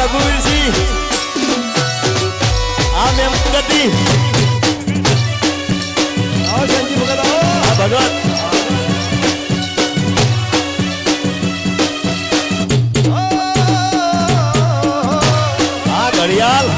રઘુવીર સિંહ આ મેમ ગતિ આવો જયંતિ ભગત આવો ભગત ઘડિયાળ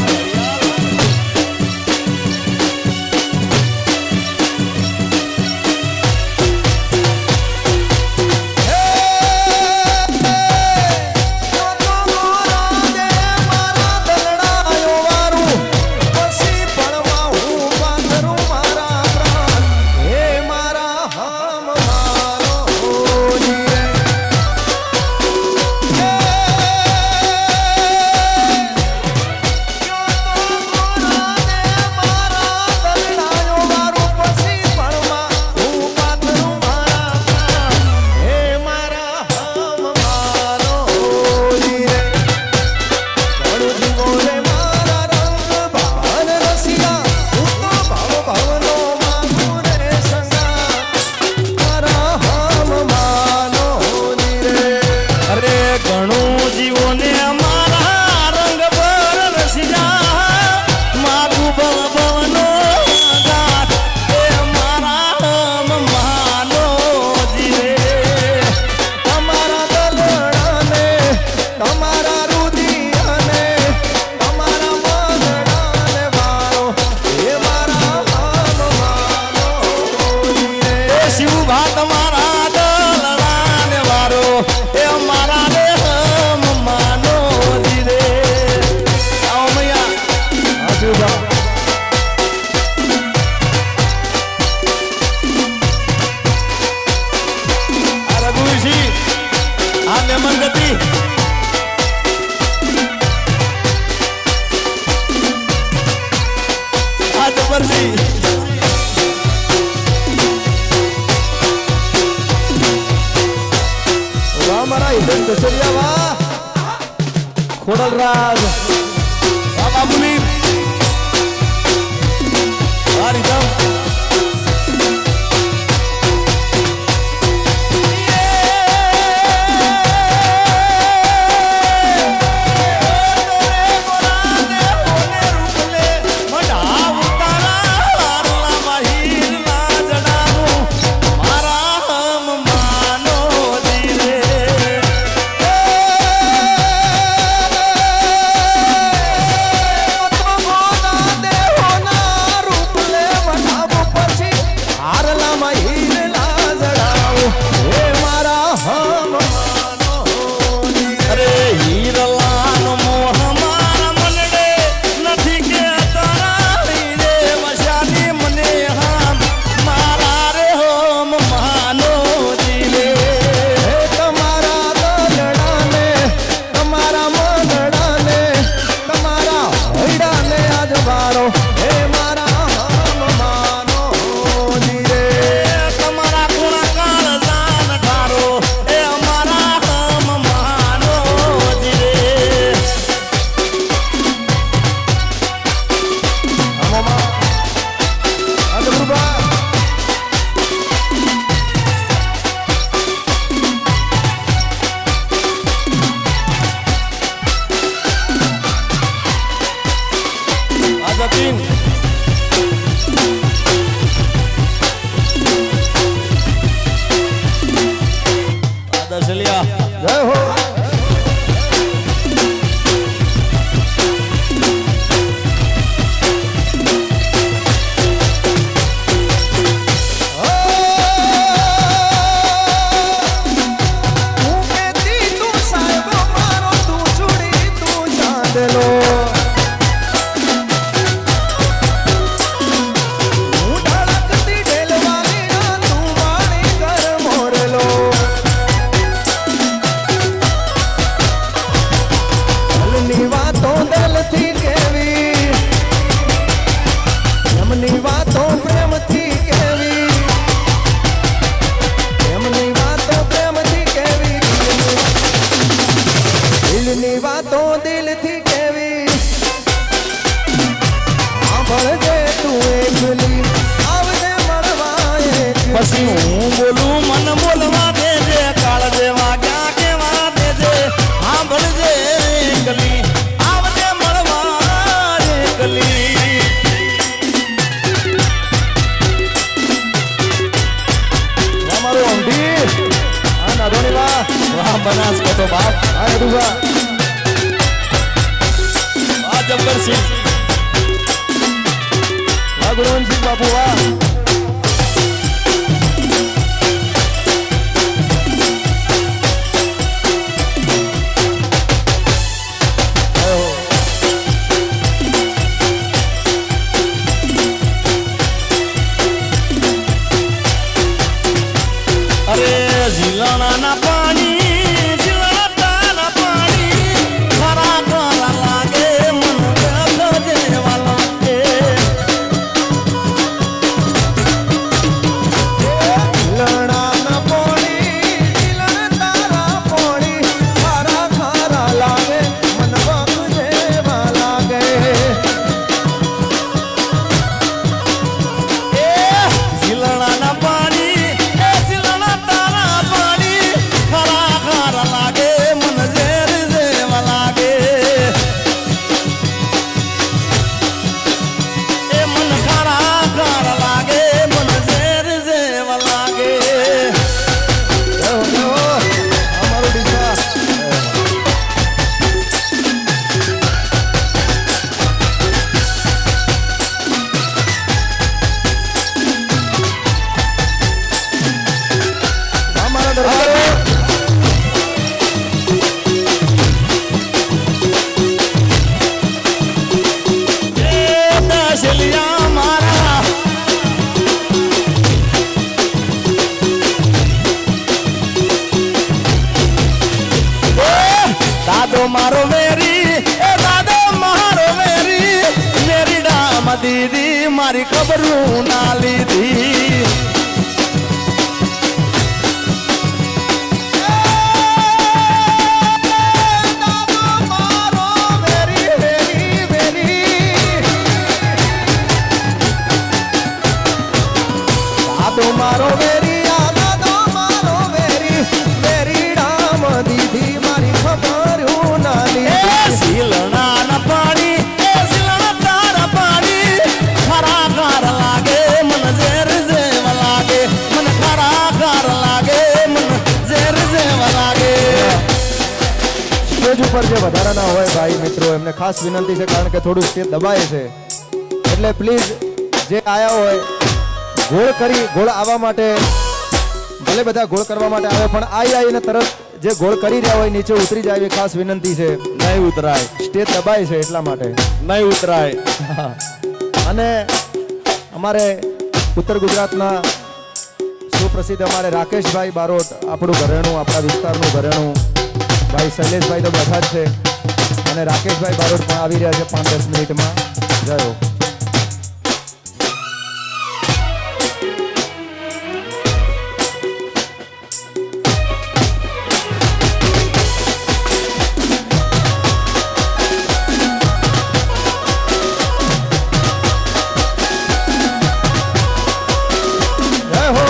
ખોડલરાજ બાબા મુનિ હરિદમ જય હો પછી હું બોલું મન બોલવા દેજે કાળ દેવા ક્યાં કેવા દેજે સાંભળજે એકલી શંકરસિંહ વાહ ગુણવંતસિંહ બાપુ વાહ. અરે ઝીલાના પાણી ઝીલાના પાણી ખરા ખરા લાગે મન વ્યથ જેવા લાગે લણાના પોણી દિલણ તારા પોણી ખારા ખારા લાગે મન વખ જેવા લાગે. એ ઝીલાના પાણી એ ઝીલાના તારા પાણી ખરા ખરા લાગે મન ઝેર જેવા લાગે એ મન ખરા ખરા લાગે મન ઝેર જેવા લાગે અમારું ડીસા અમારા દરબારો એ દશલિયા મારા દાદો મારો વેરી એ દાદો મારો વેરી મેરી ડામ દીદી મારી ખબરું ના લીધી મારો વેરી દાદો મારો વેરી વેરી ડામ દીધી મારી ખબર હું ના એ લીધી. ઝીલણા ના પાણી એ ઝીલણા તારા પાણી ખરા ખરા લાગે મન ઝેર જેવા લાગે મન ખરા ખરા લાગે મન ઝેર જેવા લાગે સ્ટેજ ઉપર જે વધારાના હોય ભાઈ મિત્રો એમને ખાસ વિનંતી છે કારણ કે થોડું સ્ટેજ દબાય છે એટલે પ્લીઝ જે આયા હોય ગોળ આવવા માટે ભલે બધા ગોળ કરવા માટે આવે પણ આવીને તરત જે ગોળ કરી રહ્યા હોય નીચે ઉતરી જાય એવી ખાસ વિનંતી છે. નહીં ઉતરાય સ્ટેજ દબાય છે એટલા માટે. નહીં ઉતરાય અને અમારે ઉત્તર ગુજરાતના સુપ્રસિદ્ધ અમારે રાકેશભાઈ બારોટ આપણું ઘરેણું આપણા વિસ્તારનું ઘરેણું ભાઈ શૈલેષભાઈ તો બધા જ છે અને રાકેશભાઈ બારોટ પણ આવી રહ્યા છે 5-10 મિનિટમાં. જય હો. જય હો.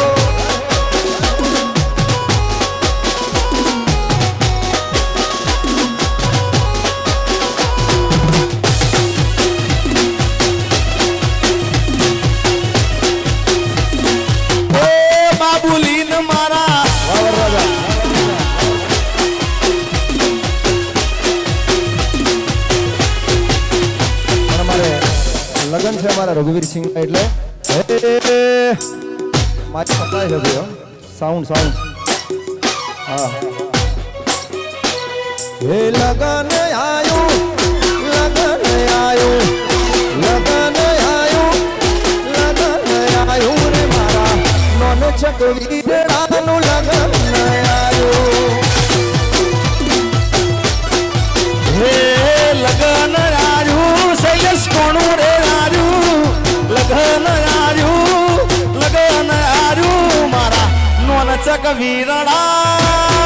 ઓ બાબુલીન મારા વાહ વરરાજા. અને અમારે લગન છે અમારા રઘુવીરસિંહ એટલે મારી સપ્લાય છે ભાઈ સાઉન્ડ હા હે લગન આયું લગન આયું લગન આયું લગન આયું રે મારા નોન ચકવીરાનું લગન આયું. હે લગન આર્યું શૈલેષ કોણું રે આર્યું લગન આર્યું મારા નોન ચક વીરડા